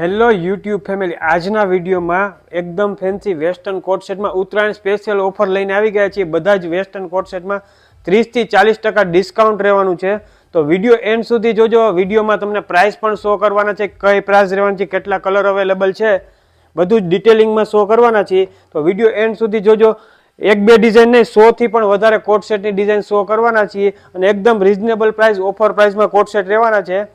Hello YouTube family, આજના વિડીયોમાં એકદમ ફેન્સી વેસ્ટર્ન કોટ સેટમાં ઉત્તરાયણ સ્પેશિયલ ઓફર લઈને આવી ગયા છીએ. બધા જ વેસ્ટર્ન કોટ સેટમાં 30 થી 40% ડિસ્કાઉન્ટ રહેવાનું છે. તો વિડીયો એન્ડ સુધી જોજો. વિડીયોમાં તમને પ્રાઇસ પણ શો કરવાના છે, કઈ પ્રાઇસ રહેવાની છે, કેટલા કલર અવેલેબલ છે, બધું જ ડિટેલિંગમાં શો કરવાના છે. તો વિડીયો એન્ડ સુધી જોજો. એક બે ડિઝાઇન નહીં, 100 થી પણ વધારે કોટ સેટની ડિઝાઇન શો કરવાના છીએ અને એકદમ રિઝનેબલ પ્રાઇસ, ઓફર પ્રાઇસમાં કોટ સેટ રહેવાના છે.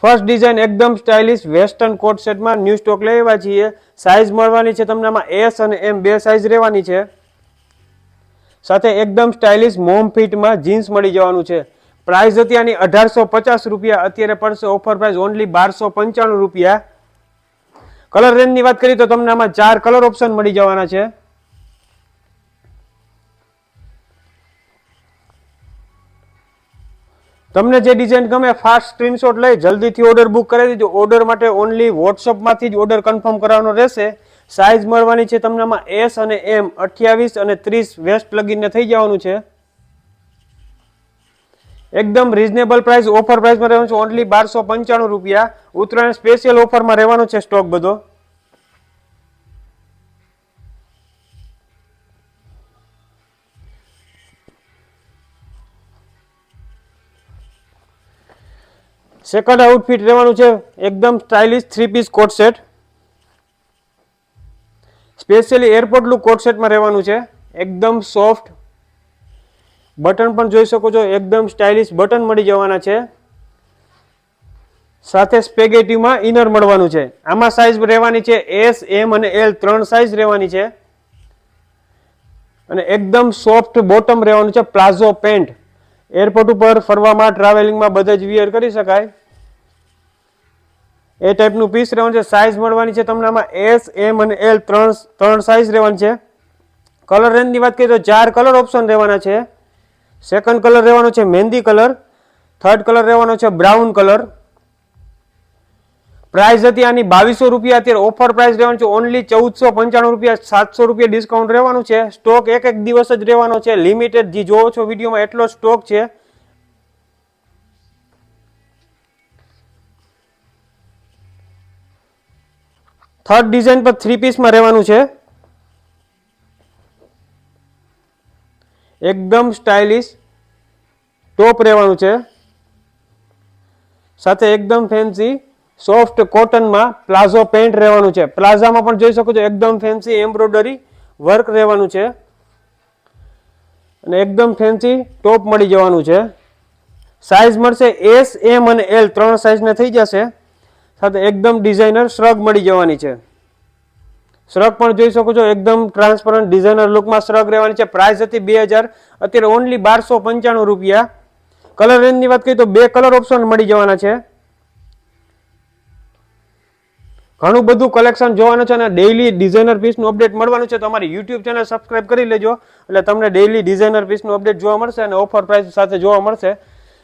ફર્સ્ટ ડિઝાઇન એકદમ સ્ટાઇલિશ વેસ્ટર્ન કોટ સેટમાં ન્યૂ સ્ટોક લઈ આવ્યા છીએ. સાઇઝ મળવાની છે તમને આમાં એસ અને એમ બે સાઇઝ રહેવાની છે. સાથે એકદમ સ્ટાઇલિશ મોમ ફિટમાં જીન્સ મળી જવાનું છે. પ્રાઇસ હતી આની 1850 રૂપિયા, અત્યારે પડશે ઓફર પ્રાઇસ ઓનલી 1295 રૂપિયા. કલર રેન્જની વાત કરીએ તો તમને આમાં 4 કલર ઓપ્શન મળી જવાના છે. તમને જે ડિઝાઇન ગમે ફાસ્ટ સ્ક્રીનશોટ લઈ જલ્દીથી ઓર્ડર બુક કરી દેજો. ઓર્ડર માટે ઓનલી વોટ્સઅપમાંથી જ ઓર્ડર કન્ફર્મ કરવાનો રહેશે. સાઇઝ મળવાની છે તમને આમાં એસ અને એમ, 28 અને 30 વેસ્ટ લગીને થઈ જવાનું છે. એકદમ રીઝનેબલ પ્રાઇસ, ઓફર પ્રાઇસમાં રહેવાનું છે ઓનલી 1295 રૂપિયા. ઉત્તરાયણ સ્પેશિયલ ઓફરમાં રહેવાનો છે સ્ટોક બધો. સેકન્ડ આઉટફિટ રહેવાનું છે એકદમ stylish 3 piece coat set. Specially airport look coat સેટમાં રહેવાનું છે. એકદમ સોફ્ટ, બટન પણ જોઈ શકો છો, એકદમ સ્ટાઇલિશ બટન મળી જવાના છે. સાથે સ્પેગેટીમાં ઇનર મળવાનું છે. આમાં સાઇઝ રહેવાની છે એસ, એમ અને એલ, 3 સાઇઝ રહેવાની છે. અને એકદમ સોફ્ટ બોટમ રહેવાનું છે. પ્લાઝો પેન્ટ, એરપોર્ટ ઉપર ફરવામાં, ટ્રાવેલિંગમાં બધે જ વિયર કરી શકાય એ ટાઈપનું પીસ રહેવાનું છે. સાઇઝ મળવાની છે તમને આમાં એસ, એમ અને એલ, 3 સાઇઝ રહેવાની છે. કલર રેન્જની વાત કરીએ તો 4 કલર ઓપ્શન રહેવાના છે. સેકન્ડ કલર રહેવાનો છે મહેંદી કલર, થર્ડ કલર રહેવાનો છે બ્રાઉન કલર. પ્રાઇસ હતી આની 2200 રૂપિયા, અત્યારે ઓફર પ્રાઇસ રહેવાનું છે ઓનલી 1495 રૂપિયા. 700 રૂપિયા ડિસ્કાઉન્ટ રહેવાનું છે. સ્ટોક એક દિવસ જ રહેવાનો છે, લિમિટેડ. જે જોવો છો વિડીયોમાં એટલો સ્ટોક છે. થર્ડ ડિઝાઇન પર 3 પીસમાં રહેવાનું છે. એકદમ સ્ટાઇલિશ ટોપ રહેવાનું છે. સાથે એકદમ ફેન્સી સોફ્ટ કોટનમાં પ્લાઝો પેન્ટ રહેવાનું છે. પ્લાઝામાં પણ જોઈ શકો છો એકદમ ફેન્સી એમ્બ્રોઇડરી વર્ક રહેવાનું છે. અને એકદમ ફેન્સી ટોપ મળી જવાનું છે. સાઇઝ મળશે એસ, એમ અને એલ, 3 સાઇઝને થઈ જશે. સાથે એકદમ ડિઝાઇનર શ્રગ મળી જવાની છે. શ્રગ પણ જોઈ શકો છો, એકદમ ટ્રાન્સપરન્ટ ડિઝાઇનર લુકમાં શ્રગ રહેવાની છે. પ્રાઇસ હતી 2000, અત્યારે ઓનલી 1295 રૂપિયા. કલર રેન્જની વાત કરીએ તો 2 કલર ઓપ્શન મળી જવાના છે. ઘણું બધું કલેક્શન જોવાનું છે અને ડેઈલી ડિઝાઇનર પીસનું અપડેટ મળવાનું છે. તો અમારી યુટ્યુબ ચેનલ સબસ્ક્રાઇબ કરી લેજો, એટલે તમને ડેઈલી ડિઝાઇનર પીસનું અપડેટ જોવા મળશે અને ઓફર પ્રાઇસ સાથે જોવા મળશે.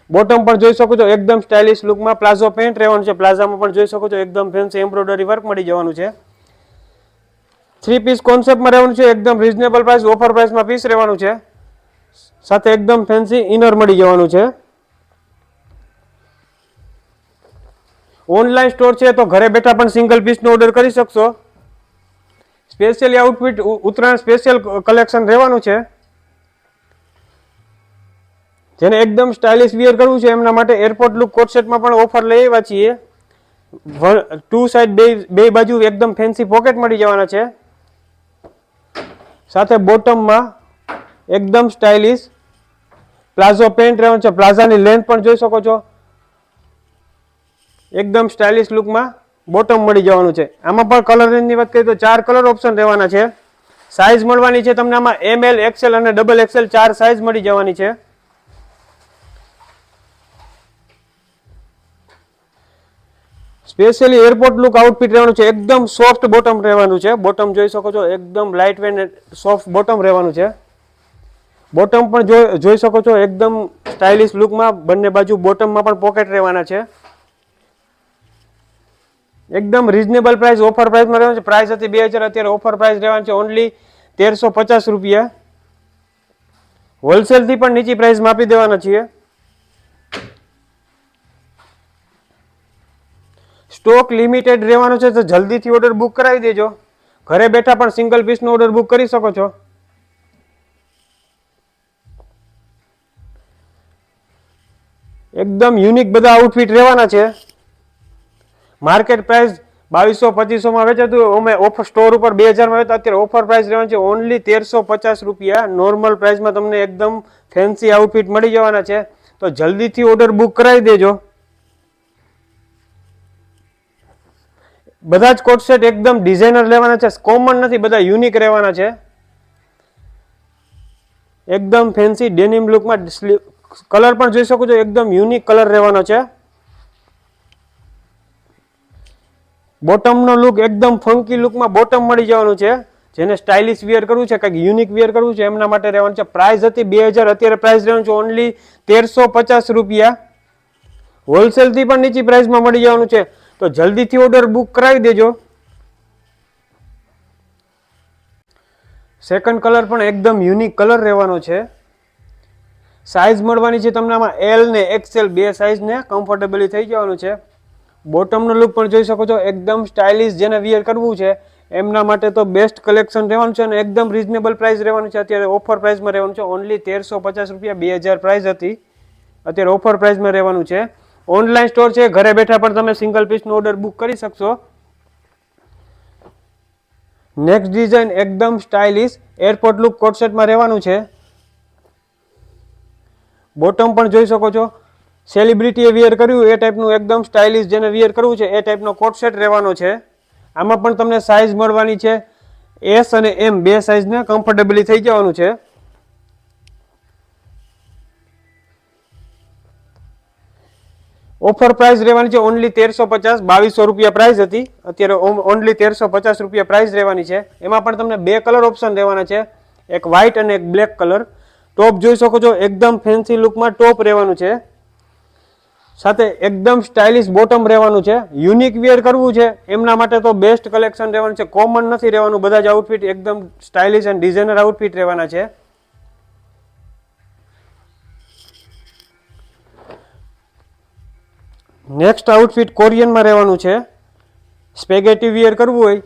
બોટમ પણ જોઈ શકો છો, એકદમ સ્ટાઇલિશ લુકમાં પ્લાઝો પેન્ટ રહેવાનું છે. પ્લાઝામાં પણ જોઈ શકો છો એકદમ ફેન્સી એમ્બ્રોઇડરી વર્ક મળી જવાનું છે. 3 પીસ કોન્સેપ્ટમાં રહેવાનું છે. એકદમ રીઝનેબલ પ્રાઇસ, ઓફર પ્રાઇસમાં પીસ રહેવાનું છે. સાથે એકદમ ફેન્સી ઇનર મળી જવાનું છે. ઓનલાઈન સ્ટોર છે તો ઘરે બેઠા પણ સિંગલ પીસનો ઓર્ડર કરી શકશો. Specially outfit Uttarayan special collection રહેવાનું છે. જેને એકદમ સ્ટાઇલિશ વિયર કરવું છે એમના માટે એરપોર્ટ લુક કોટ સેટમાં પણ ઓફર લઈ આવ્યા છીએ. 2 સાઈડ બે બાજુ એકદમ ફેન્સી પોકેટ મળી જવાના છે. સાથે બોટમમાં એકદમ સ્ટાઇલિશ પ્લાઝો પેન્ટ રહેવાનું છે. પ્લાઝાની લેન્થ પણ જોઈ શકો છો, એકદમ સ્ટાઇલિશ લુકમાં બોટમ મળી જવાનું છે. આમાં પણ કલર રેન્જની વાત કરીએ તો 4 કલર ઓપ્શન રહેવાના છે. સાઇઝ મળવાની છે તમને આમાં એમ, એલ, એક્સેલ અને ડબલ એક્સેલ, 4 સાઇઝ મળી જવાની છે. સ્પેશિયલી એરપોર્ટ લુક આઉટફિટ રહેવાનું છે. એકદમ સોફ્ટ બોટમ રહેવાનું છે. બોટમ જોઈ શકો છો, એકદમ લાઇટ વેટ સોફ્ટ બોટમ રહેવાનું છે. બોટમ પણ જોઈ શકો છો, એકદમ સ્ટાઇલિશ લુકમાં બંને બાજુ બોટમમાં પણ પોકેટ રહેવાના છે. એકદમ રીઝનેબલ પ્રાઇસ, ઓફર પ્રાઇસમાં રહેવાનું છે. પ્રાઇસ હતી 2000, અત્યારે ઓફર પ્રાઇસ રહેવાની છે ઓનલી 1350 રૂપિયા. હોલસેલથી પણ નીચી પ્રાઇસમાં આપી દેવાના છીએ. સ્ટોક લિમિટેડ રહેવાનો છે, તો જલ્દીથી ઓર્ડર બુક કરાવી દેજો. ઘરે બેઠા પણ સિંગલ પીસનો ઓર્ડર બુક કરી શકો છો. એકદમ યુનિક બધા આઉટફિટ રહેવાના છે. માર્કેટ પ્રાઇસ 2200-2500 માં વેચાતું, અમે ઓફર સ્ટોર ઉપર 2000 માં વેચતા, અત્યારે ઓફર પ્રાઇસ રહેવાની છે ઓનલી 1350 રૂપિયા. નોર્મલ પ્રાઇસમાં તમને એકદમ ફેન્સી આઉટફિટ મળી જવાના છે. તો જલ્દીથી ઓર્ડર બુક કરાવી દેજો. બધા જ કોટ સેટ એકદમ ડિઝાઇનર લેવાના છે, કોમન નથી, બધા યુનિક રહેવાના છે. એકદમ ફેન્સી ડેનિમ લુકમાં. કલર પણ જોઈ શકો છો, એકદમ યુનિક કલર રહેવાનો છે. બોટમનો લુક એકદમ ફંકી લુકમાં બોટમ મળી જવાનું છે. જેને સ્ટાઇલિશ વિયર કરવું છે, કંઈક યુનિક વિયર કરવું છે, એમના માટે રહેવાનું છે. પ્રાઇસ હતી 2000, અત્યારે પ્રાઇસ રહેવાનું છે ઓનલી 1350 રૂપિયા. હોલસેલથી પણ નીચી પ્રાઇસમાં મળી જવાનું છે. તો જલ્દીથી ઓર્ડર બુક કરાવી દેજો. સેકન્ડ કલર પણ એકદમ યુનિક કલર રહેવાનો છે. સાઇઝ મળવાની છે તમને આમાં એલ ને એક્સેલ, બે સાઇઝને કમ્ફર્ટેબલી થઈ જવાનું છે. બોટમનો લુક પણ જોઈ શકો છો, એકદમ સ્ટાઇલિશ, જેને વિયર કરવું છે એમના માટે તો બેસ્ટ કલેક્શન રહેવાનું છે. અને એકદમ રીઝનેબલ પ્રાઇસ રહેવાનું છે. અત્યારે ઓફર પ્રાઇસમાં રહેવાનું છે ઓનલી 1350 રૂપિયા. 2000 પ્રાઇસ હતી, અત્યારે ઓફર પ્રાઇસમાં રહેવાનું છે. ઓનલાઈન સ્ટોર છે, ઘરે બેઠા પણ તમે સિંગલ પીસનો ઓર્ડર બુક કરી શકશો. નેક્સ્ટ ડિઝાઇન એકદમ સ્ટાઇલિશ એરપોર્ટ લુક કોટ સેટમાં રહેવાનું છે. બોટમ પણ જોઈ શકો છો, સેલિબ્રિટીએ વિયર કર્યું એ ટાઈપનું એકદમ સ્ટાઇલિશ, જેને વિયર કરવું છે એ ટાઈપનો કોટ સેટ રહેવાનો છે. આમાં પણ તમને સાઇઝ મળવાની છે એસ અને એમ, બે સાઇઝને કમ્ફર્ટેબલી થઈ જવાનું છે. ઓફર પ્રાઇસ રહેવાની છે ઓનલી 1350. 2200 રૂપિયા પ્રાઇસ હતી, અત્યારે ઓનલી 1350 રૂપિયા પ્રાઇસ રહેવાની છે. એમાં પણ તમને બે કલર ઓપ્શન રહેવાના છે, એક વ્હાઇટ અને એક બ્લેક કલર. ટોપ જોઈ શકો છો, એકદમ ફેન્સી લુકમાં ટોપ રહેવાનું છે. સાથે એકદમ સ્ટાઇલિશ બોટમ રહેવાનું છે. યુનિક વિયર કરવું છે એમના માટે તો બેસ્ટ કલેક્શન રહેવાનું છે. કોમન નથી રહેવાનું, બધા જ આઉટફિટ એકદમ સ્ટાઇલિશ અને ડિઝાઇનર આઉટફિટ રહેવાના છે. નેક્સ્ટ આઉટફિટ કોરિયનમાં રહેવાનું છે. સ્પેગેટી વિયર કરવું હોય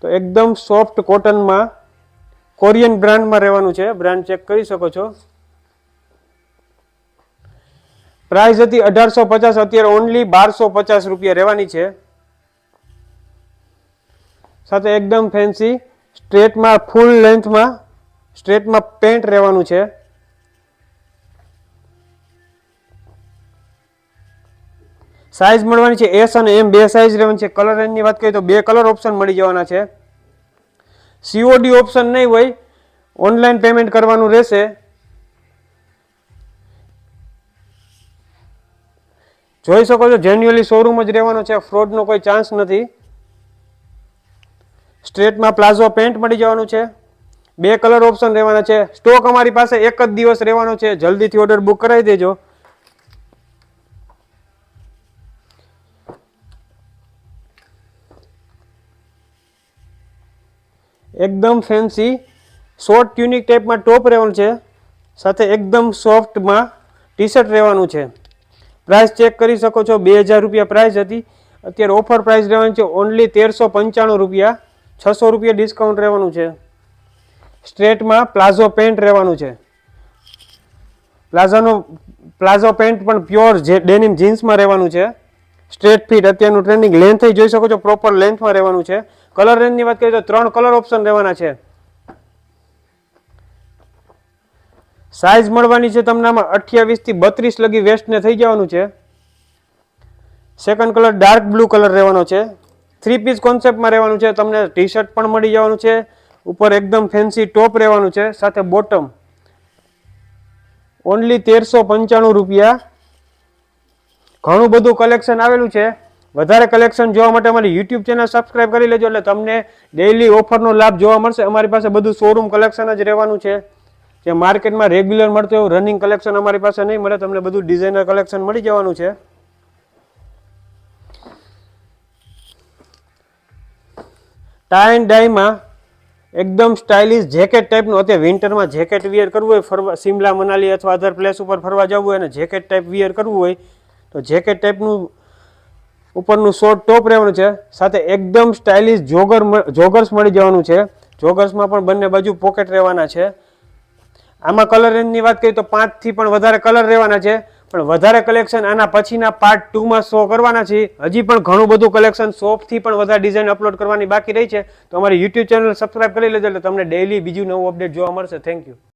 તો એકદમ સોફ્ટ કોટનમાં કોરિયન બ્રાન્ડમાં રહેવાનું છે. બ્રાન્ડ ચેક કરી શકો છો. પ્રાઇસ હતી 1850, અત્યારે ઓનલી 1250 રૂપિયા રહેવાની છે. સાથે એકદમ ફેન્સી સ્ટ્રેટમાં ફૂલ લેન્થમાં સ્ટ્રેટમાં પેન્ટ રહેવાનું છે. સાઇઝ મળવાની છે એસ અને એમ, બે સાઇઝ રહેવાની છે. કલર રેન્જની વાત કરીએ તો બે કલર ઓપ્શન મળી જવાના છે. સીઓડી ઓપ્શન નહીં હોય, ઓનલાઈન પેમેન્ટ કરવાનું રહેશે. જોઈ શકો છો, જેન્યુઅલી શોરૂમ જ રહેવાનો છે, ફ્રોડનો કોઈ ચાન્સ નથી. સ્ટ્રેટમાં પ્લાઝો પેન્ટ મળી જવાનું છે. બે કલર ઓપ્શન રહેવાના છે. સ્ટોક અમારી પાસે એક જ દિવસ રહેવાનો છે, જલ્દીથી ઓર્ડર બુક કરાવી દેજો. એકદમ ફેન્સી શોર્ટ ટ્યુનિક ટાઈપમાં ટોપ રહેવાનું છે. સાથે એકદમ સોફ્ટમાં ટી શર્ટ રહેવાનું છે. પ્રાઇસ ચેક કરી શકો છો, 2000 રૂપિયા પ્રાઇસ હતી, અત્યારે ઓફર પ્રાઇસ રહેવાની છે ઓનલી 1395 રૂપિયા. 600 રૂપિયા ડિસ્કાઉન્ટ રહેવાનું છે. સ્ટ્રેટમાં પ્લાઝો પેન્ટ રહેવાનું છે. પ્લાઝો પેન્ટ પણ પ્યોર ડેનિમ જીન્સમાં રહેવાનું છે. સ્ટ્રેટ ફિટ, અત્યારનું ટ્રેન્ડિંગ. લેન્થ જોઈ શકો છો, પ્રોપર લેન્થમાં રહેવાનું છે. કલર રેન્જની વાત કરીએ તો 3 કલર ઓપ્શન રહેવાના છે. સાઇઝ મળવાની છે તમને આમાં 28 થી 32 લગી વેસ્ટને થઈ જવાનું છે. Second colour dark blue colour રહેવાનો છે. 3 પીસ કોન્સેપ્ટમાં રહેવાનું છે. તમને ટી શર્ટ પણ મળી જવાનું છે. ઉપર એકદમ ફેન્સી ટોપ રહેવાનું છે, સાથે બોટમ. ઓનલી 1395 રૂપિયા. ઘણું બધું કલેક્શન આવેલું છે. વધારે કલેક્શન જોવા માટે અમારી યુટ્યુબ ચેનલ સબસ્ક્રાઇબ કરી લેજો, એટલે તમને ડેઇલી ઓફરનો લાભ જોવા મળશે. અમારી પાસે બધું શોરૂમ કલેક્શન જ રહેવાનું છે. જે માર્કેટમાં રેગ્યુલર મળતું એવું રનિંગ કલેક્શન અમારી પાસે નહીં મળે. તમને બધું ડિઝાઇનર કલેક્શન મળી જવાનું છે. ટાઈ એન્ડ ડાયમાં એકદમ સ્ટાઇલિશ જેકેટ ટાઈપનું, અત્યારે વિન્ટરમાં જેકેટ વિયર કરવું હોય, ફરવા સિમલા મનાલી અથવા અધર પ્લેસ ઉપર ફરવા જવું હોય અને જેકેટ ટાઈપ વિયર કરવું હોય તો જેકેટ ટાઈપનું ઉપરનું શોર્ટ ટોપ રહેવાનું છે, સાથે એકદમ સ્ટાઇલિશ જોગર્સ મળી જવાનું છે. જોગર્સમાં પણ બંને બાજુ પોકેટ રહેવાના છે. આમાં કલર રેન્જની વાત કરીએ તો 5 થી પણ વધારે કલર રહેવાના છે, પણ વધારે કલેક્શન આના પછીના પાર્ટ 2 માં શો કરવાના છે. હજી પણ ઘણું બધું કલેક્શન 100 થી પણ વધારે ડિઝાઇન અપલોડ કરવાની બાકી રહી છે. તો અમારી યુટ્યુબ ચેનલ સબસ્ક્રાઇબ કરી લેજો એટલે તમને ડેઈલી બીજું નવું અપડેટ જોવા મળશે. Thank you.